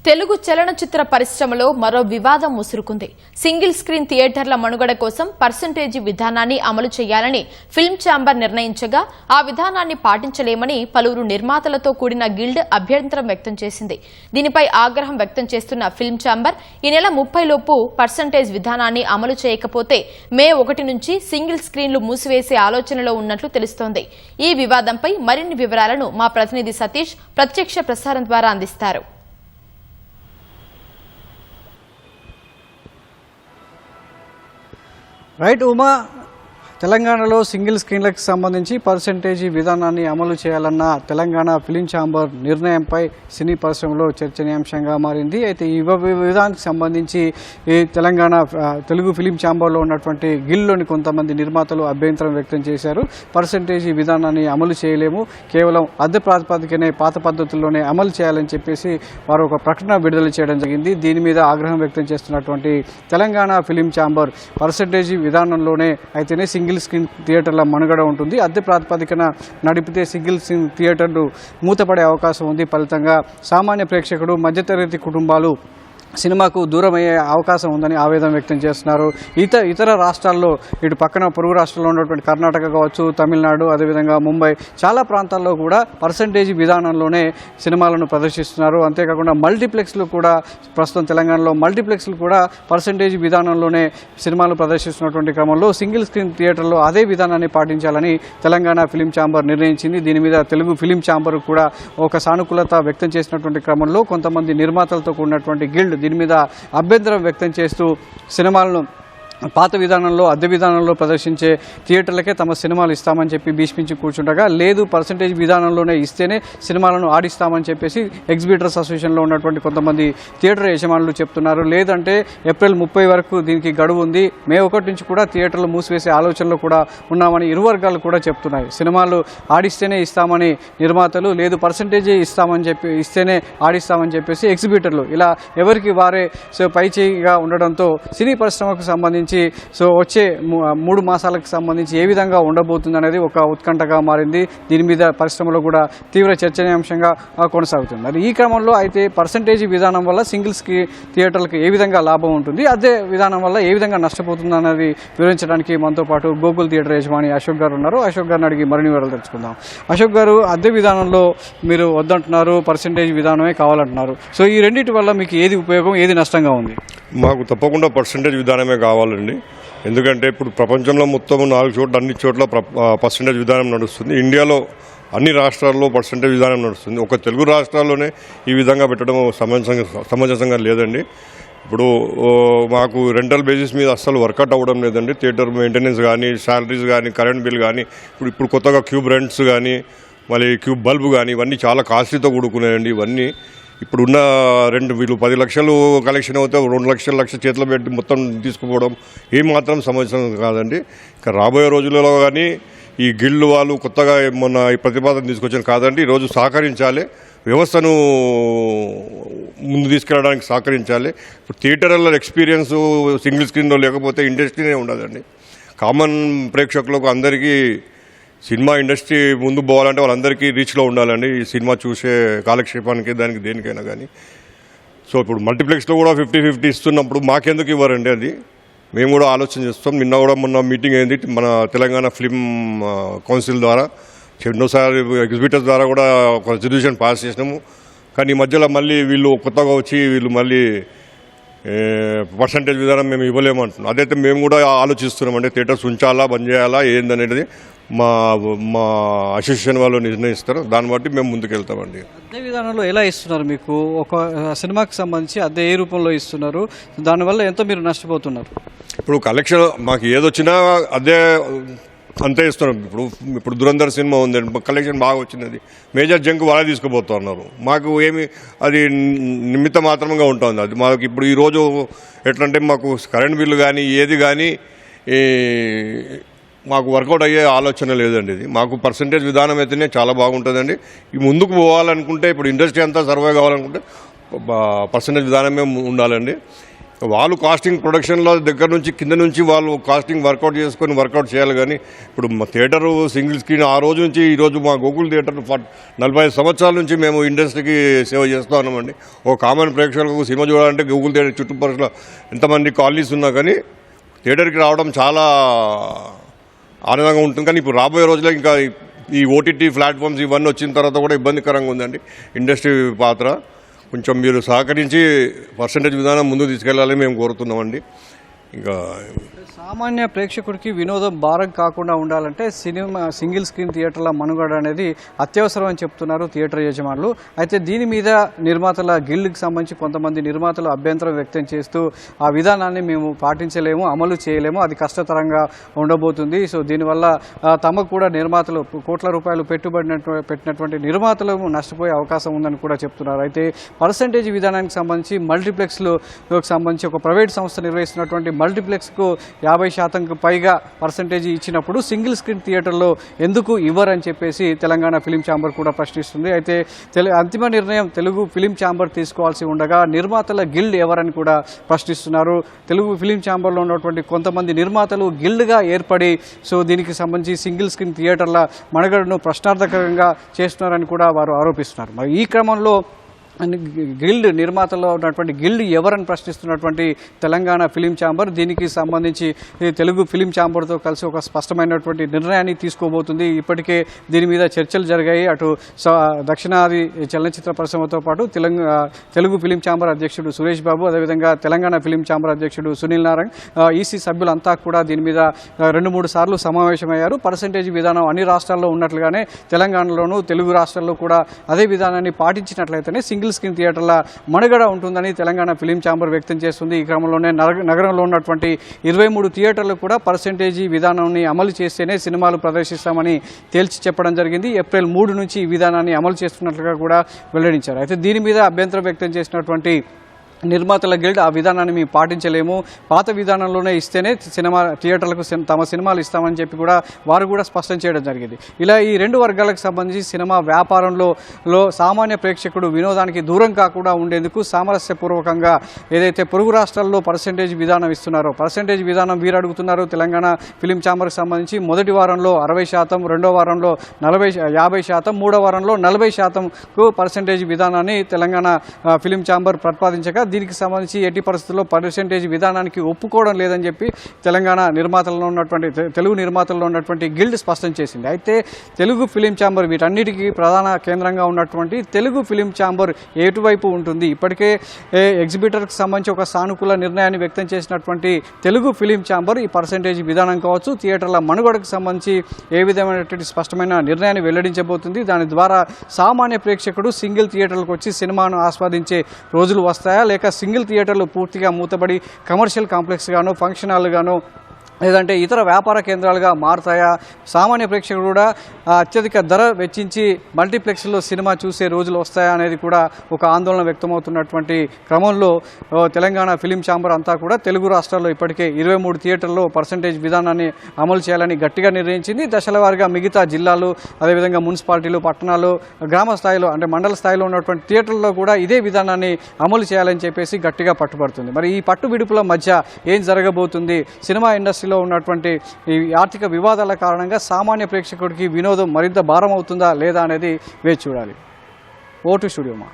తెలుగు చలనచిత్ర పరిశ్రమలో మరో వివాదం ముసురుకుంది. సింగిల్ స్క్రీన్ థియేటర్ల మనుగడ కోసం పర్సెంటేజీ విధానాన్ని అమలు చేయాలని ఫిల్మ్ ఛాంబర్ నిర్ణయించగా ఆ విధానాన్ని పాటించలేమని పలువురు నిర్మాతలతో కూడిన గిల్డ్ అభ్యంతరం వ్యక్తం చేసింది. దీనిపై ఆగ్రహం వ్యక్తం చేస్తున్న ఫిల్మ్ ఛాంబర్ ఈ నెల 30 లోపు పర్సెంటేజ్ విధానాన్ని అమలు చేయకపోతే మే 1 నుంచి సింగిల్ స్క్రీన్లు మూసివేసే ఆలోచనలో ఉన్నట్లు తెలుస్తోంది. ఈ వివాదంపై మరిన్ని వివరాలను మా ప్రతినిధి సతీష్ ప్రత్యక్ష ప్రసారం ద్వారా అందిస్తారు. రైట్ ఉమా, తెలంగాణలో సింగిల్ స్క్రీన్లకు సంబంధించి పర్సెంటేజీ విధానాన్ని అమలు చేయాలన్న తెలంగాణ ఫిలిం ఛాంబర్ నిర్ణయంపై సినీ పరిశ్రమలో చర్చనీయాంశంగా మారింది. అయితే ఈ విధానానికి సంబంధించి ఈ తెలంగాణ తెలుగు ఫిలిం ఛాంబర్లో ఉన్నటువంటి గిల్డ్లోని కొంతమంది నిర్మాతలు అభ్యంతరం వ్యక్తం చేశారు. పర్సెంటేజీ విధానాన్ని అమలు చేయలేము, కేవలం అద్దె ప్రాతిపదికనే పాత పద్ధతుల్లోనే అమలు చేయాలని చెప్పేసి వారు ఒక ప్రకటన విడుదల చేయడం జరిగింది. దీని మీద ఆగ్రహం వ్యక్తం చేస్తున్నటువంటి తెలంగాణ ఫిలిం ఛాంబర్ పర్సెంటేజీ విధానంలోనే అయితేనే సింగిల్ స్క్రీన్ థియేటర్ల మనుగడ ఉంటుంది, అద్దె ప్రాతిపదికన నడిపితే సింగిల్ స్క్రీన్ థియేటర్లు మూతపడే అవకాశం ఉంది. ఫలితంగా సామాన్య ప్రేక్షకుడు, మధ్యతరగతి కుటుంబాలు సినిమాకు దూరమయ్యే అవకాశం ఉందని ఆవేదన వ్యక్తం చేస్తున్నారు. ఇతర రాష్ట్రాల్లో, ఇటు పక్కన పొరుగు రాష్ట్రాల్లో ఉన్నటువంటి కర్ణాటక కావచ్చు, తమిళనాడు, అదేవిధంగా ముంబై, చాలా ప్రాంతాల్లో కూడా పర్సెంటేజ్ విధానంలోనే సినిమాలను ప్రదర్శిస్తున్నారు. అంతేకాకుండా మల్టీప్లెక్స్లు కూడా, ప్రస్తుతం తెలంగాణలో మల్టీప్లెక్స్లు కూడా పర్సెంటేజ్ విధానంలోనే సినిమాలు ప్రదర్శిస్తున్నటువంటి క్రమంలో సింగిల్ స్క్రీన్ థియేటర్లో అదే విధానాన్ని పాటించాలని తెలంగాణ ఫిలిం ఛాంబర్ నిర్ణయించింది. దీని మీద తెలుగు ఫిలిం ఛాంబర్ కూడా ఒక సానుకూలత వ్యక్తం చేసినటువంటి క్రమంలో కొంతమంది నిర్మాతలతో కూడినటువంటి గిల్డ్ దీని మీద అభ్యంతరం వ్యక్తం చేస్తూ సినిమాలను పాత విధానంలో, అద్దె విధానంలో ప్రదర్శించే థియేటర్లకే తమ సినిమాలు ఇస్తామని చెప్పి భీష్మించి కూర్చుండగా, లేదు పర్సెంటేజ్ విధానంలోనే ఇస్తేనే సినిమాలను ఆడిస్తామని చెప్పేసి ఎగ్జిబిటర్స్ అసోసియేషన్లో ఉన్నటువంటి కొంతమంది థియేటర్ యజమానులు చెప్తున్నారు. లేదంటే ఏప్రిల్ 30 వరకు దీనికి గడువు ఉంది, మే 1 నుంచి కూడా థియేటర్లు మూసివేసే ఆలోచనలో కూడా ఉన్నామని ఇరు వర్గాలు కూడా చెప్తున్నాయి. సినిమాలు ఆడిస్తేనే ఇస్తామని నిర్మాతలు, లేదు పర్సెంటేజే ఇస్తేనే ఆడిస్తామని చెప్పేసి ఎగ్జిబిటర్లు, ఇలా ఎవరికి వారే పై చేయిగా ఉండడంతో సినీ పరిశ్రమకు సంబంధించి వచ్చే 3 మాసాలకు సంబంధించి ఏ విధంగా ఉండబోతుంది అనేది ఒక ఉత్కంఠగా మారింది. దీని మీద పరిశ్రమలో కూడా తీవ్ర చర్చనీయాంశంగా కొనసాగుతుంది. మరి ఈ క్రమంలో అయితే పర్సెంటేజ్ విధానం వల్ల సింగిల్ స్క్రీన్ థియేటర్లకు ఏ విధంగా లాభం ఉంటుంది, అదే విధానం వల్ల ఏ విధంగా నష్టపోతుంది అన్నది వివరించడానికి మనతో పాటు గోకుల్ థియేటర్ యజమాని అశోక్ గారు ఉన్నారు. అశోక్ గారిని అడిగి మరిన్ని వివరాలు తెలుసుకుందాం. అశోక్ గారు, అద్దె విధానంలో మీరు వద్దంటున్నారు, పర్సెంటేజ్ విధానమే కావాలంటున్నారు. సో ఈ రెండింటి వల్ల మీకు ఏది ఉపయోగం, ఏది నష్టంగా ఉంది? మాకు తప్పకుండా పర్సెంటేజ్ విధానమే కావాలండి. ఎందుకంటే ఇప్పుడు ప్రపంచంలో మొత్తం 4 చోట్ల, అన్ని చోట్ల పర్సెంటేజ్ విధానం నడుస్తుంది. ఇండియాలో అన్ని రాష్ట్రాల్లో పర్సెంటేజ్ విధానం నడుస్తుంది. ఒక తెలుగు రాష్ట్రాల్లోనే ఈ విధంగా పెట్టడం సమంజసంగా లేదండి. ఇప్పుడు మాకు రెంటల్ బేసిస్ మీద అస్సలు వర్కౌట్ అవ్వడం లేదండి. థియేటర్ మెయింటెనెన్స్ కానీ, శాలరీస్ కానీ, కరెంట్ బిల్ కానీ, ఇప్పుడు కొత్తగా క్యూబ్ రెంట్స్ కానీ, మళ్ళీ క్యూబ్ బల్బు కానీ, ఇవన్నీ చాలా కాస్ట్లీతో కూడుకున్నాయండి. ఇవన్నీ ఇప్పుడున్న వీళ్ళు 10 లక్షలు కలెక్షన్ అవుతే 2 లక్ష చేతిలో పెట్టి మొత్తం తీసుకుపోవడం ఏమాత్రం సమంజసం కాదండి. ఇక రాబోయే రోజులలో కానీ ఈ గిల్డ్ వాళ్ళు కొత్తగా మొన్న ఈ ప్రతిపాదన తీసుకొచ్చిన కాదండి. ఈరోజు సహకరించాలి, వ్యవస్థను ముందు తీసుకెళ్ళడానికి సహకరించాలి. ఇప్పుడు థియేటర్ల ఎక్స్పీరియన్స్ సింగిల్ స్క్రీన్లో లేకపోతే ఇండస్ట్రీనే ఉండదండి. కామన్ ప్రేక్షకులకు అందరికీ సినిమా ఇండస్ట్రీ ముందు పోవాలంటే వాళ్ళందరికీ రీచ్లో ఉండాలండి. ఈ సినిమా చూసే కాలక్షేపానికి, దానికి దేనికైనా కానీ. సో ఇప్పుడు మల్టీప్లెక్స్లో కూడా 50-50 ఇస్తున్నప్పుడు మాకెందుకు ఇవ్వరండి? అది మేము కూడా ఆలోచన చేస్తాం. మొన్న మీటింగ్ అయింది మన తెలంగాణ ఫిల్మ్ కౌన్సిల్ ద్వారా, ఎన్నోసారి ఎగ్జిబిటర్స్ ద్వారా కూడా ఒక రెజల్యూషన్ పాస్ చేసినాము. కానీ ఈ మధ్యలో మళ్ళీ వీళ్ళు కొత్తగా వచ్చి మళ్ళీ పర్సంటేజ్ విధానం మేము ఇవ్వలేమంటున్నాం. అదైతే మేము కూడా ఆలోచిస్తున్నామండి. థియేటర్స్ ఉంచాలా, బంద్ చేయాలా, ఏందనేది మా అసోసియేషన్ వాళ్ళు నిర్ణయిస్తారు. దాన్ని బట్టి మేము ముందుకెళ్తామండి. అదే విధానంలో ఎలా ఇస్తున్నారు? మీకు ఒక సినిమాకి సంబంధించి అదే ఏ రూపంలో ఇస్తున్నారు? దానివల్ల ఎంతో మీరు నష్టపోతున్నారు? ఇప్పుడు కలెక్షన్ మాకు ఏదొచ్చినా అదే అంతే ఇస్తున్నాం. ఇప్పుడు దురంధర్ సినిమా ఉంది, కలెక్షన్ బాగా వచ్చినది, మేజర్ జంక్ వాళ్ళే తీసుకుపోతున్నారు. మాకు ఏమి అది నిమిత్త మాత్రంగా ఉంటుంది. అది మాకు ఇప్పుడు ఈరోజు ఎట్లంటే మాకు కరెంట్ బిల్లు కానీ ఏది కానీ మాకు వర్కౌట్ అయ్యే ఆలోచన లేదండి. ఇది మాకు పర్సెంటేజ్ విధానం అయితేనే చాలా బాగుంటుందండి. ఈ ముందుకు పోవాలనుకుంటే, ఇప్పుడు ఇండస్ట్రీ అంతా సర్వే కావాలనుకుంటే పర్సెంటేజ్ విధానమే ఉండాలండి. వాళ్ళు కాస్టింగ్ ప్రొడక్షన్లో దగ్గర నుంచి కింద నుంచి వాళ్ళు కాస్టింగ్ వర్కౌట్ చేసుకొని వర్కౌట్ చేయాలి. కానీ ఇప్పుడు మా థియేటరు సింగిల్ స్క్రీన్ ఆ రోజు నుంచి ఈ రోజు మా గోకుల్ థియేటర్ 45 సంవత్సరాల నుంచి మేము ఇండస్ట్రీకి సేవ చేస్తూ ఉన్నామండి. ఒక కామన్ ప్రేక్షకులకు సినిమా చూడాలంటే గోకుల్ థియేటర్ చుట్టుపక్కల ఎంతమంది కాలనీస్ ఉన్నా కానీ థియేటర్కి రావడం చాలా ఆనందంగా ఉంటుంది. కానీ ఇప్పుడు రాబోయే రోజుల్లో ఇంకా ఈ ఓటీటీ ప్లాట్ఫామ్స్ ఇవన్నీ వచ్చిన తర్వాత కూడా ఇబ్బందికరంగా ఉందండి ఇండస్ట్రీ పాత్ర. కొంచెం మీరు సహకరించి పర్సంటేజ్ విధానం ముందుకు తీసుకెళ్లాలని మేము కోరుతున్నామండి. ఇంకా సామాన్య ప్రేక్షకుడికి వినోదం భారం కాకుండా ఉండాలంటే సినిమా సింగిల్ స్క్రీన్ థియేటర్ల మనుగడ అనేది అత్యవసరం అని చెప్తున్నారు థియేటర్ యజమానులు. అయితే దీని మీద నిర్మాతల గిల్డ్కి సంబంధించి కొంతమంది నిర్మాతలు అభ్యంతరం వ్యక్తం చేస్తూ ఆ విధానాన్ని మేము పాటించలేము, అమలు చేయలేము, అది కష్టతరంగా ఉండబోతుంది. సో దీనివల్ల తమకు కూడా నిర్మాతలు కోట్ల రూపాయలు పెట్టినటువంటి నిర్మాతలు నష్టపోయే అవకాశం ఉందని కూడా చెప్తున్నారు. అయితే పర్సంటేజ్ విధానానికి సంబంధించి మల్టీప్లెక్స్లకు సంబంధించి ఒక ప్రైవేట్ సంస్థ నిర్వహిస్తున్నటువంటి మల్టీప్లెక్స్కు 50% పైగా పర్సంటేజ్ ఇచ్చినప్పుడు సింగిల్ స్క్రీన్ థియేటర్లో ఎందుకు ఇవ్వరని చెప్పేసి తెలంగాణ ఫిలిం ఛాంబర్ కూడా ప్రశ్నిస్తుంది. అయితే అంతిమ నిర్ణయం తెలుగు ఫిలిం ఛాంబర్ తీసుకోవాల్సి ఉండగా నిర్మాతల గిల్డ్ ఎవరని కూడా ప్రశ్నిస్తున్నారు. తెలుగు ఫిలిం ఛాంబర్లో ఉన్నటువంటి కొంతమంది నిర్మాతలు గిల్డ్గా ఏర్పడి సో దీనికి సంబంధించి సింగిల్ స్క్రీన్ థియేటర్ల మనుగడను ప్రశ్నార్థకంగా చేస్తున్నారని కూడా వారు ఆరోపిస్తున్నారు. మరి ఈ క్రమంలో గిల్డ్ నిర్మాతల్లో ఉన్నటువంటి గిల్డ్ ఎవరని ప్రశ్నిస్తున్నటువంటి తెలంగాణ ఫిలిం ఛాంబర్ దీనికి సంబంధించి తెలుగు ఫిలిం ఛాంబర్తో కలిసి ఒక స్పష్టమైనటువంటి నిర్ణయాన్ని తీసుకోబోతుంది. ఇప్పటికే దీని మీద చర్చలు జరిగాయి. అటు దక్షిణాది చలనచిత్ర పరిశ్రమతో పాటు తెలుగు ఫిలిం ఛాంబర్ అధ్యక్షుడు సురేష్ బాబు, అదేవిధంగా తెలంగాణ ఫిలిం ఛాంబర్ అధ్యక్షుడు సునీల్ నారాయణ్, ఈసీ సభ్యులంతా కూడా దీని మీద 2-3 సార్లు సమావేశమయ్యారు. పర్సంటేజ్ విధానం అన్ని రాష్ట్రాల్లో ఉన్నట్లుగానే తెలంగాణలోనూ తెలుగు రాష్ట్రాల్లో కూడా అదే విధానాన్ని పాటించినట్లయితేనే సింగిల్ స్క్రీన్ థియేటర్ల మనుగడ ఉంటుందని తెలంగాణ ఫిలిం ఛాంబర్ వ్యక్తం చేస్తుంది. ఈ క్రమంలోనే నగరంలో ఉన్నటువంటి 23 థియేటర్లు కూడా పర్సంటేజీ విధానాన్ని అమలు చేస్తేనే సినిమాలు ప్రదర్శిస్తామని తేల్చి చెప్పడం జరిగింది. ఏప్రిల్ 3 నుంచి ఈ విధానాన్ని అమలు చేస్తున్నట్లుగా కూడా వెల్లడించారు. అయితే దీని మీద అభ్యంతరం వ్యక్తం చేసినటువంటి నిర్మాతల గిల్డ్ ఆ విధానాన్ని మేము పాటించలేము, పాత విధానంలోనే ఇస్తేనే సినిమా థియేటర్లకు తమ సినిమాలు ఇస్తామని చెప్పి కూడా వారు కూడా స్పష్టం చేయడం జరిగింది. ఇలా ఈ 2 వర్గాలకు సంబంధించి సినిమా వ్యాపారంలో సామాన్య ప్రేక్షకుడు వినోదానికి దూరం కాకుండా ఉండేందుకు సామరస్యపూర్వకంగా ఏదైతే పొరుగు రాష్ట్రాల్లో పర్సంటేజ్ విధానం ఇస్తున్నారో పర్సంటేజ్ విధానం వీరు అడుగుతున్నారు. తెలంగాణ ఫిలిం ఛాంబర్కి సంబంధించి మొదటి వారంలో 60%, రెండో వారంలో 50%, మూడో వారంలో 40% పర్సంటేజ్ విధానాన్ని తెలంగాణ ఫిలిం ఛాంబర్ ప్రతిపాదించగా దీనికి సంబంధించి ఎట్టి పరిస్థితుల్లో పర్సెంటేజ్ విధానానికి ఒప్పుకోవడం లేదని చెప్పి తెలంగాణ నిర్మాతల్లో ఉన్నటువంటి తెలుగు నిర్మాతల్లో ఉన్నటువంటి గిల్డ్ స్పష్టం చేసింది. అయితే తెలుగు ఫిలిం ఛాంబర్ వీటన్నిటికీ ప్రధాన కేంద్రంగా ఉన్నటువంటి తెలుగు ఫిలిం ఛాంబర్ ఎటువైపు ఉంటుంది? ఇప్పటికే ఎగ్జిబిటర్కి సంబంధించి ఒక సానుకూల నిర్ణయాన్ని వ్యక్తం చేసినటువంటి తెలుగు ఫిలిం ఛాంబర్ ఈ పర్సెంటేజ్ విధానం కావచ్చు, థియేటర్ల మనుగడకు సంబంధించి ఏ విధమైనటువంటి స్పష్టమైన నిర్ణయాన్ని వెల్లడించబోతుంది. దాని ద్వారా సామాన్య ప్రేక్షకుడు సింగిల్ థియేటర్లకు వచ్చి సినిమాను ఆస్వాదించే రోజులు వస్తాయా, లేక సింగిల్ థియేటర్లు పూర్తిగా మూతబడి కమర్షియల్ కాంప్లెక్స్ గాను, ఫంక్షన్ హాల్ గాను, లేదంటే ఇతర వ్యాపార కేంద్రాలుగా మారుతాయా? సామాన్య ప్రేక్షకుడు కూడా అత్యధిక ధర వెచ్చించి మల్టీప్లెక్స్లో సినిమా చూసే రోజులు వస్తాయా అనేది కూడా ఒక ఆందోళన వ్యక్తమవుతున్నటువంటి క్రమంలో తెలంగాణ ఫిలిం ఛాంబర్ అంతా కూడా తెలుగు రాష్ట్రాల్లో ఇప్పటికే 23 థియేటర్లో పర్సంటేజ్ విధానాన్ని అమలు చేయాలని గట్టిగా నిర్ణయించింది. దశల వారీగా మిగతా జిల్లాలు, అదేవిధంగా మున్సిపాలిటీలు, పట్టణాలు, గ్రామ స్థాయిలో అంటే మండల స్థాయిలో ఉన్నటువంటి థియేటర్లో కూడా ఇదే విధానాన్ని అమలు చేయాలని చెప్పేసి గట్టిగా పట్టుబడుతుంది. మరి ఈ పట్టు విడుపుల మధ్య ఏం జరగబోతుంది? సినిమా ఇండస్ట్రీ లో ఉన్నటువంటి ఈ ఆర్థిక వివాదాల కారణంగా సామాన్య ప్రేక్షకుడికి వినోదం మరింత భారం అవుతుందా లేదా అనేది వేచి చూడాలి. ఓటు స్టూడియోమా.